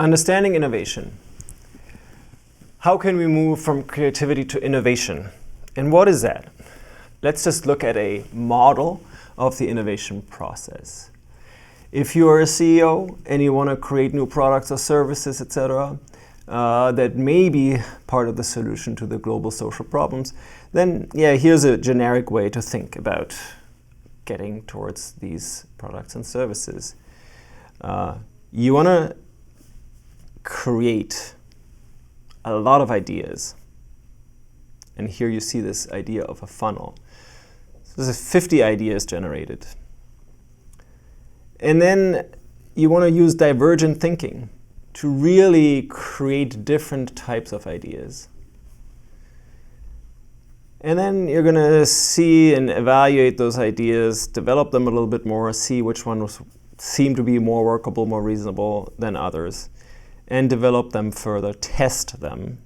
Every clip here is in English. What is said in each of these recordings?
Understanding innovation. How can we move from creativity to innovation? And what is that? Let's just look at a model of the innovation process. If you're a CEO and you want to create new products or services, etc., that may be part of the solution to the global social problems, then here's a generic way to think about getting towards these products and services. You want to create a lot of ideas. And here you see this idea of a funnel. So there's 50 ideas generated. And then you want to use divergent thinking to really create different types of ideas. And then you're going to see and evaluate those ideas, develop them a little bit more, see which ones seem to be more workable, more reasonable than others, and develop them further, test them.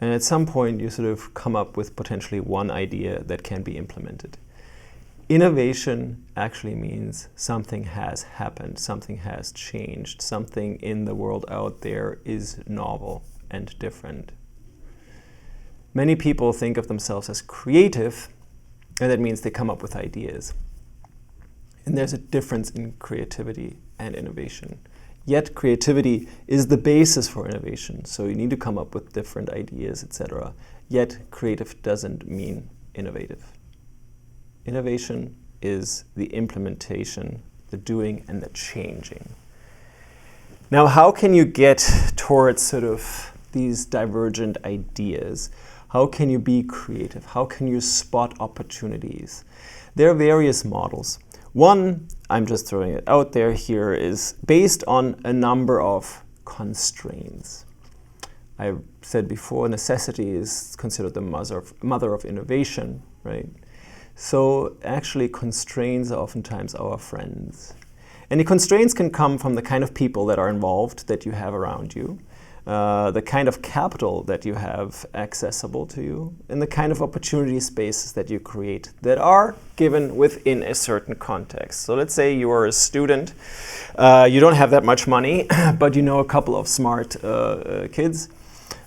And at some point you sort of come up with potentially one idea that can be implemented. Innovation actually means something has happened, something has changed, something in the world out there is novel and different. Many people think of themselves as creative, and that means they come up with ideas. And there's a difference in creativity and innovation. Yet creativity is the basis for innovation, so you need to come up with different ideas, etc. Yet creative doesn't mean innovative. Innovation is the implementation, the doing, and the changing. Now, how can you get towards sort of these divergent ideas? How can you be creative? How can you spot opportunities? There are various models. One, I'm just throwing it out there here, is based on a number of constraints. I said before, necessity is considered the mother of innovation, right? So actually constraints are oftentimes our friends. And the constraints can come from the kind of people that are involved that you have around you, the kind of capital that you have accessible to you, and the kind of opportunity spaces that you create that are given within a certain context. So let's say you are a student, you don't have that much money, but you know a couple of smart kids,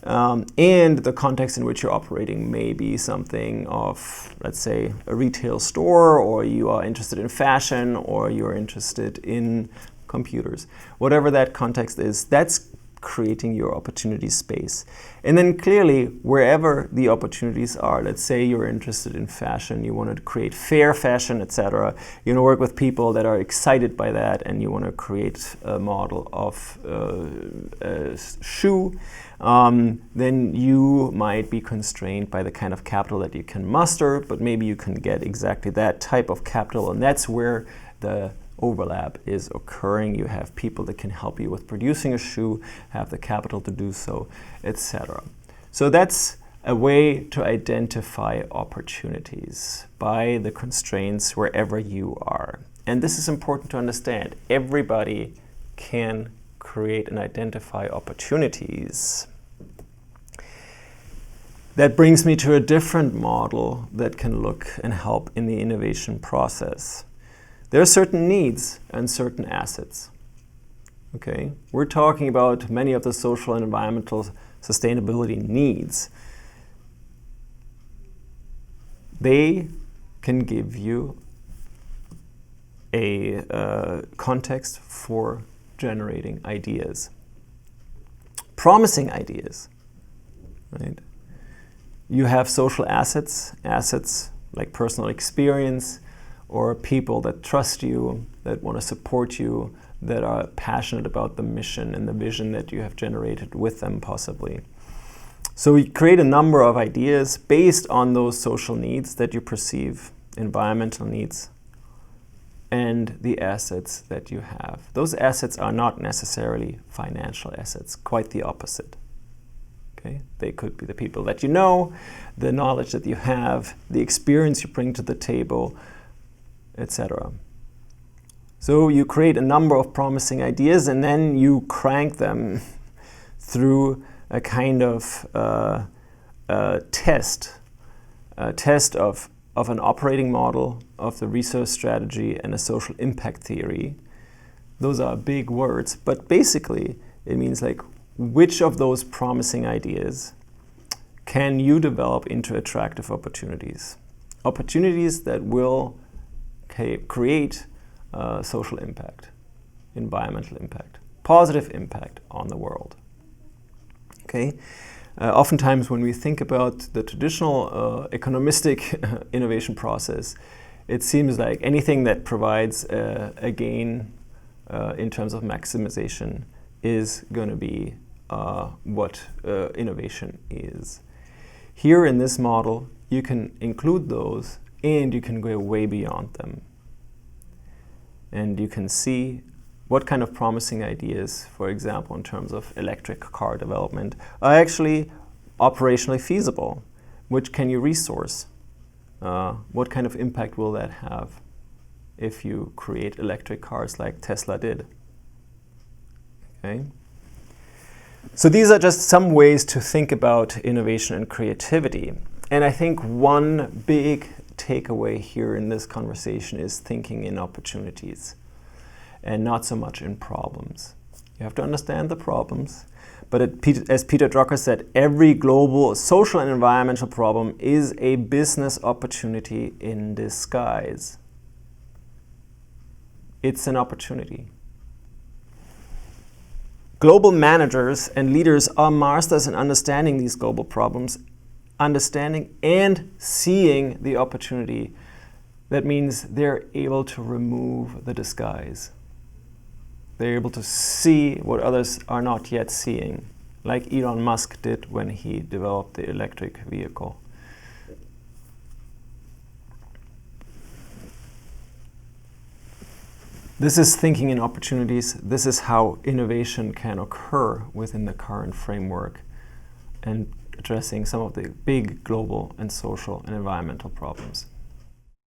and the context in which you're operating may be something of, let's say, a retail store, or you are interested in fashion, or you're interested in computers. Whatever that context is, that's creating your opportunity space. And then clearly, wherever the opportunities are, let's say you're interested in fashion, you want to create fair fashion, etc. You want to work with people that are excited by that, and you want to create a model of a shoe, then you might be constrained by the kind of capital that you can muster, but maybe you can get exactly that type of capital, and that's where the overlap is occurring. You have people that can help you with producing a shoe, have the capital to do so, etc. So that's a way to identify opportunities by the constraints wherever you are. And this is important to understand. Everybody can create and identify opportunities. That brings me to a different model that can look and help in the innovation process. There are certain needs and certain assets. Okay? We're talking about many of the social and environmental sustainability needs. They can give you a context for generating ideas. Promising ideas, right? You have social assets like personal experience, or people that trust you, that want to support you, that are passionate about the mission and the vision that you have generated with them possibly. So we create a number of ideas based on those social needs that you perceive, environmental needs, and the assets that you have. Those assets are not necessarily financial assets, quite the opposite. Okay? They could be the people that you know, the knowledge that you have, the experience you bring to the table, etc. So you create a number of promising ideas, and then you crank them through a kind of test of an operating model, of the research strategy, and a social impact theory Those are big words, but basically it means like, which of those promising ideas can you develop into attractive opportunities? Opportunities that will create social impact, environmental impact, positive impact on the world. Okay. Oftentimes when we think about the traditional economistic innovation process, it seems like anything that provides a gain in terms of maximization is going to be what innovation is. Here in this model, you can include those and you can go way beyond them. And you can see what kind of promising ideas, for example, in terms of electric car development, are actually operationally feasible. Which can you resource? What kind of impact will that have if you create electric cars like Tesla did? Okay. So these are just some ways to think about innovation and creativity. And I think one big takeaway here in this conversation is thinking in opportunities and not so much in problems. You have to understand the problems, but as Peter Drucker said, every global social and environmental problem is a business opportunity in disguise. It's an opportunity. Global managers and leaders are masters in understanding these global problems, understanding and seeing the opportunity. That means they're able to remove the disguise. They're able to see what others are not yet seeing, like Elon Musk did when he developed the electric vehicle. This is thinking in opportunities. This is how innovation can occur within the current framework and addressing some of the big global and social and environmental problems.